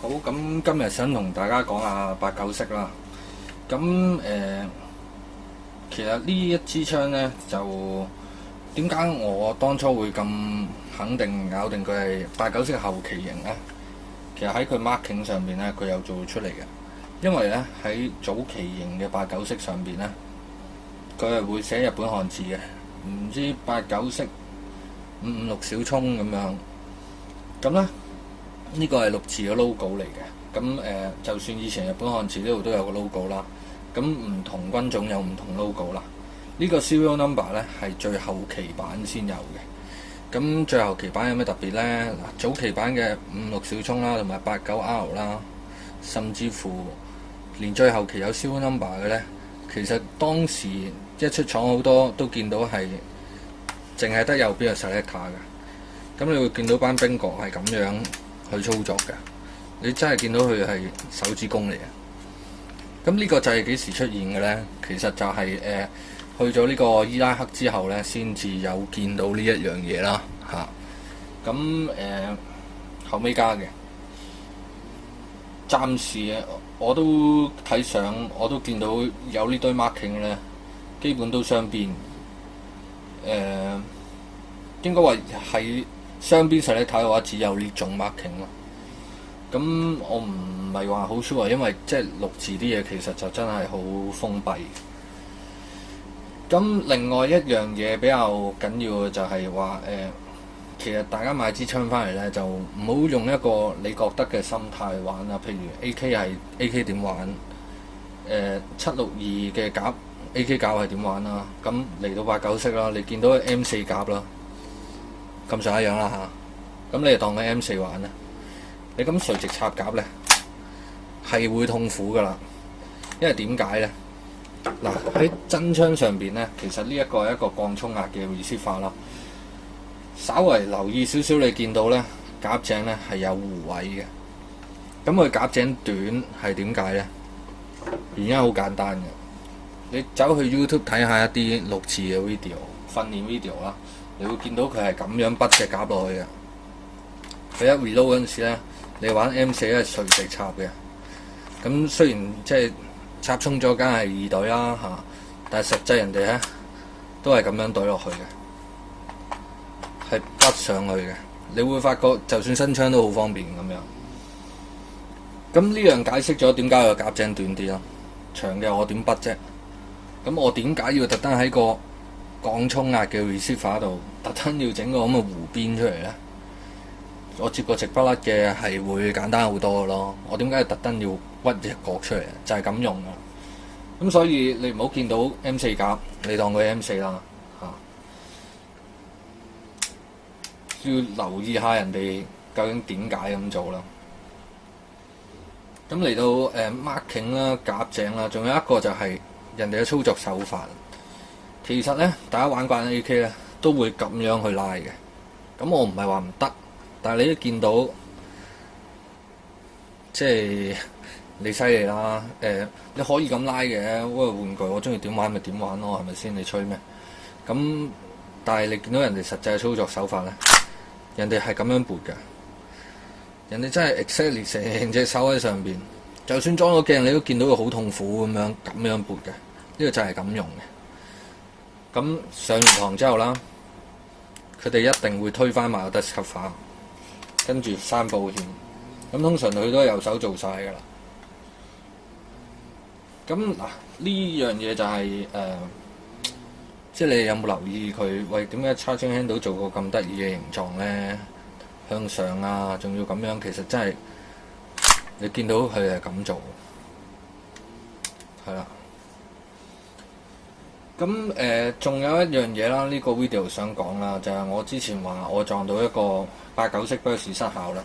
好，咁今日想同大家講下896啦。咁其實呢一支槍呢，就點解我當初會咁肯定咬定佢係896後期型呢？其實喺佢 marking 上邊呢，佢有做出嚟嘅。因為呢，喺早期型嘅896上邊呢，佢係會寫日本漢字嘅，唔知896 556小衝咁樣。咁呢，呢個係六字嘅 logo 嚟嘅。咁就算以前日本漢字呢度都有個 logo 啦。咁唔同軍種有唔同 logo 啦。呢個 serial number 呢係最後期版先有嘅。咁最後期版有咩特別呢？嗱，早期版嘅56小衝啦，同埋89R 啦，甚至乎連最後期有 serial number 嘅呢，其實當時一出廠好多都見到係淨係得右邊有 selector 嘅。咁你會見到班兵哥係咁樣去操作嘅，你真係見到佢係手指公嚟嘅。咁呢個就係幾時出現嘅呢？其實就係、去咗呢個伊拉克之後呢，先至有見到呢一樣嘢啦嚇。咁後尾加嘅，暫時我都睇相，我都見到有呢堆 marking 呢，基本都雙邊。應該話喺雙邊實力睇嘅話，只有呢種 marking 咯。咁我唔係話好 sure，因為即係六字啲嘢其實就真係好封閉。咁另外一樣嘢比較緊要嘅就係話其實大家買支槍翻嚟呢，就唔好用一個你覺得嘅心態玩啊。譬如 AK 係 AK 點玩762嘅夾 AK 夾係點玩啦。咁嚟到896啦，你見到 M4 夾啦，咁上一樣啦嚇。咁你就當佢 M4 玩啦。你咁垂直插夾呢，係會痛苦噶啦，因為點解呢？嗱，喺真槍上邊呢，其實呢一個係一個降衝壓嘅 receiver 啦。稍為留意少少，你見到呢夾井呢係有弧位嘅。咁佢夾井短係點解呢？原因好簡單嘅，你走去 YouTube 睇下一啲六字嘅 video 訓練 video 啦，你會見到佢係咁樣筆隻夾落去嘅。佢一 reload 嗰陣時呢，你玩 M4 係垂直插嘅。咁雖然即係插衝咗，梗係二隊啦嚇，但係實際人哋咧都係咁樣隊落去嘅，係筆上去嘅。你會發覺就算新槍都好方便咁樣。咁呢樣解釋咗點解個夾井短啲咯，長嘅我點筆啫？咁我點解要特登喺個降衝壓嘅 receiver 度特登要整個咁嘅弧邊出嚟呢？我接個直不甩嘅係會簡單好多嘅咯。我點解特登要屈隻角出嚟？就係咁用嘅。咁所以你唔好見到 M4 夾，你當佢 M4 啦嚇。要留意下人哋究竟點解咁做啦。咁嚟到marking 啦、夾井啦，仲有一個就係人哋嘅操作手法。其實呢，大家玩慣 AK 咧，都會咁樣去拉嘅。咁我唔係話唔得。但係你一見到，即係你犀利啦！你可以咁拉嘅，嗰個玩具我中意點玩咪點玩咯，係咪先？你吹咩？咁但係你見到人哋實際操作手法咧，人哋係咁樣撥嘅，人哋真係 exactly 成隻手喺上邊，就算裝咗鏡，你都見到佢好痛苦咁樣撥嘅。呢個就係咁用嘅。咁上完堂之後啦，佢哋一定會推翻埋個 dust cover。跟住閂保險，咁通常佢都係右手做晒㗎啦。咁嗱，呢樣嘢就係即係你有冇留意佢？喂，點解 charging handle 做個咁得意嘅形狀咧？向上啊，仲要咁樣，其實真係你見到佢係咁做，係啦。咁仲有一樣嘢啦，呢個 video 想講啦，就係我之前話我撞到一個896 burst 失效啦。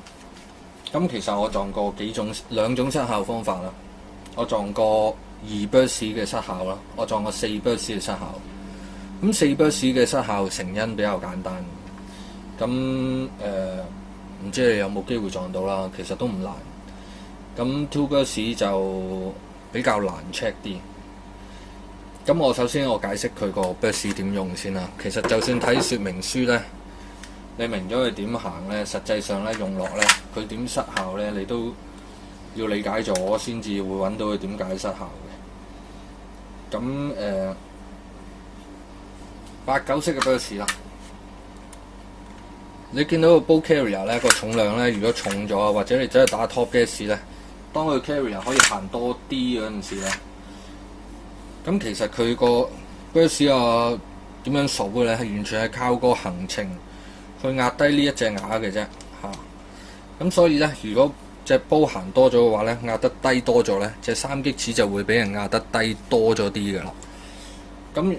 咁其實我撞過兩種失效方法啦。我撞過2 burst 嘅失效啦，我撞過4 burst 嘅失效。咁4 burst 嘅失效成因比較簡單。咁唔知你有冇機會撞到啦？其實都唔難。咁2 burst 就比較難 check 啲。咁我首先我解釋佢個 burst 點用先啦。其實就算睇說明書呢，你明咗佢點行呢，實際上呢用落呢，佢點失效呢，你都要理解咗先至會揾到佢點解失效嘅。咁89式嘅 burst 啦，你見到個 ball carrier 咧個重量咧，如果重咗或者你真係打 top gas 咧，當佢 carrier 可以行多啲嗰陣時咧，咁其實佢個 burst 啊點樣數嘅咧，係完全係靠個行程去壓低呢一隻瓦嘅啫嚇。咁所以咧，如果隻煲行多咗嘅話咧，壓得低多咗咧，隻三擊齒就會俾人壓得低多咗啲㗎啦。咁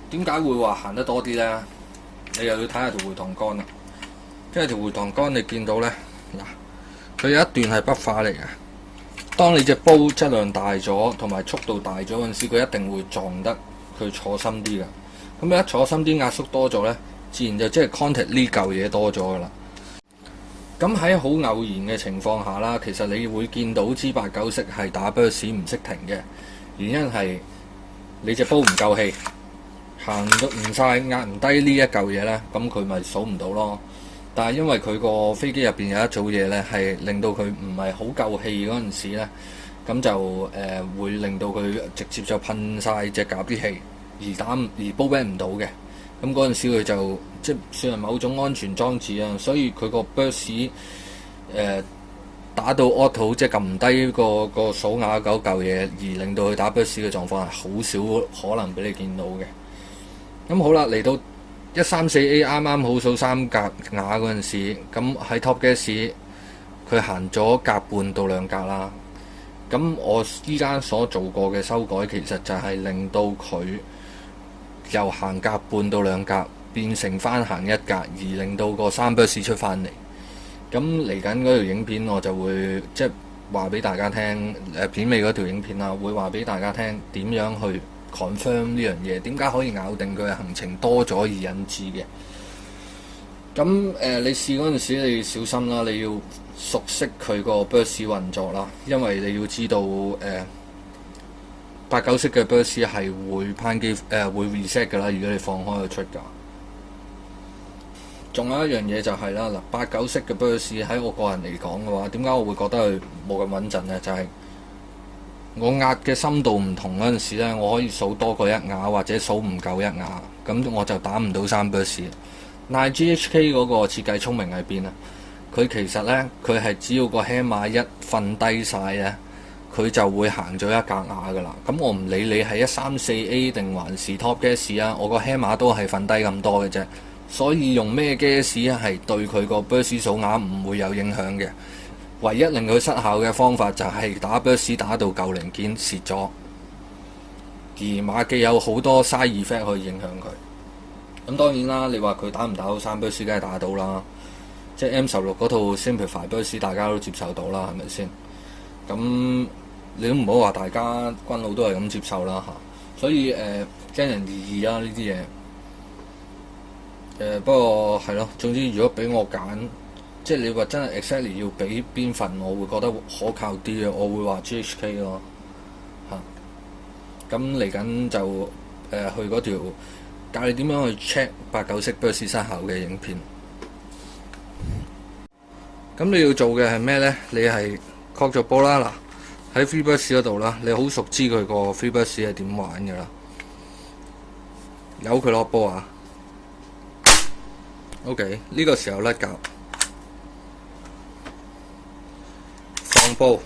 點解會話行得多啲咧？你又要睇下條回盪桿啦。跟住條回盪桿你見到咧，嗱，佢有一段係北化嚟嘅。當你隻煲質量大咗同埋速度大咗嗰陣時，佢一定會撞得佢坐深啲嘅。咁你一坐深啲，壓縮多咗咧，自然就即係 contact 呢嚿嘢多咗㗎啦。咁喺好偶然嘅情況下啦，其實你會見到支89式係打 burst 唔識停嘅，原因係你隻煲唔夠氣。行到唔晒，壓唔低呢一嚿嘢呢，咁佢咪數唔到咯。但係因為佢個飛機入邊有一組嘢呢，係令到佢唔係好夠氣嗰陣時呢，咁就會令到佢直接就噴晒隻夾啲氣，而煲 back 唔到嘅。咁嗰陣時佢就即係算係某種安全裝置啊，所以佢個 burst 打到 auto 即係撳唔低個數瓦嗰嚿嘢，而令到佢打 burst 嘅狀況係好少可能俾你見到嘅。咁好啦，嚟到134A 啱啱好數3格瓦嗰陣時，咁喺 top gas 佢行咗格半到2格啦。咁我依家所做過嘅修改，其實就係令到佢由行格半到2格變成翻行1格，而令到個3 burst 出翻嚟。咁嚟緊嗰條影片我就會即係話俾大家聽，片尾嗰條影片啦，會話俾大家聽點樣去confirm 呢樣嘢，點解可以咬定佢嘅行程多咗而引致嘅？咁你試嗰陣時你要小心啦，你要熟悉佢個 burst 運作啦，因為你要知道89式嘅 burst 係會攀機會 reset 㗎啦。如果你放開佢出㗎，仲有一樣嘢就係啦，嗱89式嘅 burst 喺我個人嚟講嘅話，點解我會覺得佢冇咁穩陣呢？就係我壓嘅深度唔同嗰陣時咧，我可以數多過1瓦或者數唔夠1瓦，咁我就打唔到3 burst。但係 GHK 嗰個設計聰明喺邊啊？佢其實咧，佢係只要個 hammer 一瞓低晒咧，佢就會行咗1格瓦噶啦。咁我唔理你係134A 定還是 top gas 啊，我個 hammer 都係瞓低咁多嘅啫。所以用咩 gas 係對佢個 burst 數瓦唔會有影響嘅。唯一令佢失效嘅方法就係打 burst 打到舊零件蝕咗，而馬記有好多 side effect 可以影響佢。咁當然啦，你話佢打唔打到3 burst 梗係打到啦，即係 M16嗰套 simplify burst 大家都接受到啦，係咪先？咁你都唔好話大家軍佬都係咁接受啦嚇，所以因人而異啦呢啲嘢。不過係咯，總之如果俾我揀。即係你話真係 exactly 要俾邊份，我會覺得可靠啲嘅，我會話 GHK 咯嚇。咁嚟緊就去嗰條教你點樣去 check 89式 burst 失效嘅影片。咁你要做嘅係咩呢？你係確咗波啦，嗱喺 free burst 嗰度啦，你好熟知佢個 free burst 係點玩㗎啦。由佢落波啊 ！OK， 呢個時候甩夾。放煲，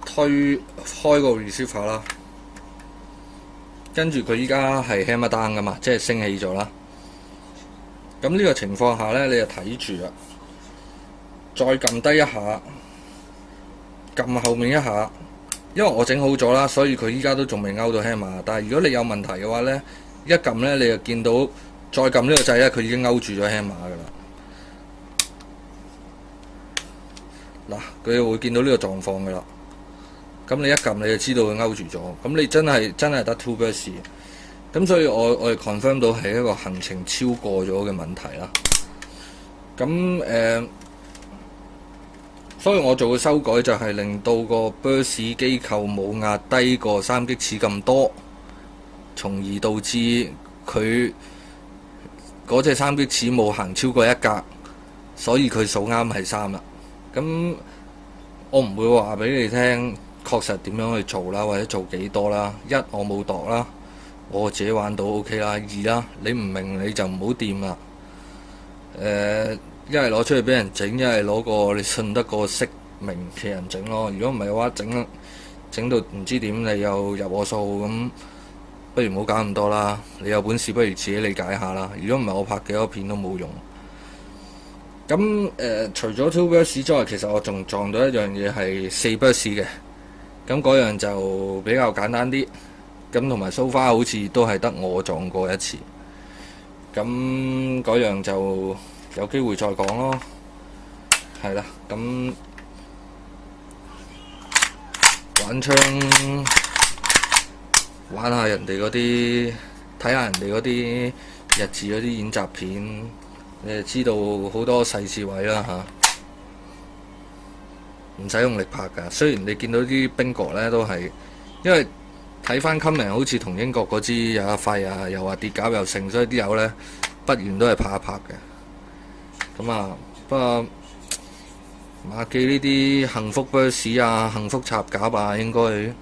推開個 receiver 啦，跟住佢依家係 hammer down 噶嘛，即係升起咗啦。咁呢個情況下呢，你就睇住啦，再撳低一下，撳後面一下，因為我整好咗啦，所以佢依家都仲未勾到 hammer。但係如果你有問題嘅話呢，一撳呢，你就見到再撳呢個掣呢，佢已經勾住咗 hammer 噶啦。嗱，佢會見到呢個狀況㗎啦。咁你一撳你就知道佢勾住咗。咁你真係得 two burst。咁所以我哋 confirm 到係一個行程超過咗嘅問題啦。咁所以我做嘅修改就係令到個 burst 機構冇壓低過3擊齒咁多，從而導致佢嗰隻3擊齒冇行超過1格，所以佢數啱係3啦。咁我唔會話俾你聽確實點樣去做啦，或者做幾多啦。一我冇度啦，我自己玩到 OK 啦。二啦，你唔明你就唔好掂啦。一係攞出去俾人整，一係攞個你信得過識明嘅人整咯。如果唔係嘅話，整到唔知點，你又入我數咁，不如唔好搞咁多啦。你有本事不如自己理解下啦。如果唔係，我拍幾多片都冇用。咁除咗 2 burst 之外，其實我仲撞到一樣嘢係4 burst 嘅。咁嗰樣就比較簡單啲。咁同埋 so far 好似都係得我撞過一次。咁嗰樣就有機會再講咯。係啦，咁玩槍玩下人哋嗰啲，睇下人哋嗰啲日誌嗰啲演習片，你就知道好多細節位啦嚇，唔使用力拍㗎。雖然你見到啲兵角咧都係，因為睇翻 comment 好似同英國嗰支有一廢啊，又話跌夾又剩，所以啲友咧不完都係拍一拍嘅。咁啊，不過馬記呢啲幸福 burst 啊、幸福插夾啊，應該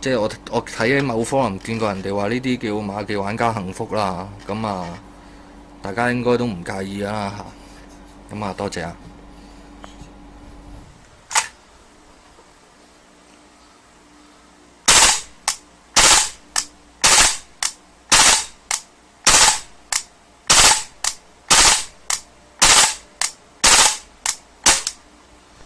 即係我睇喺某forum見過人哋話呢啲叫馬記玩家幸福啦。咁啊，大家應該都唔介意啦嚇。咁啊，多謝啊！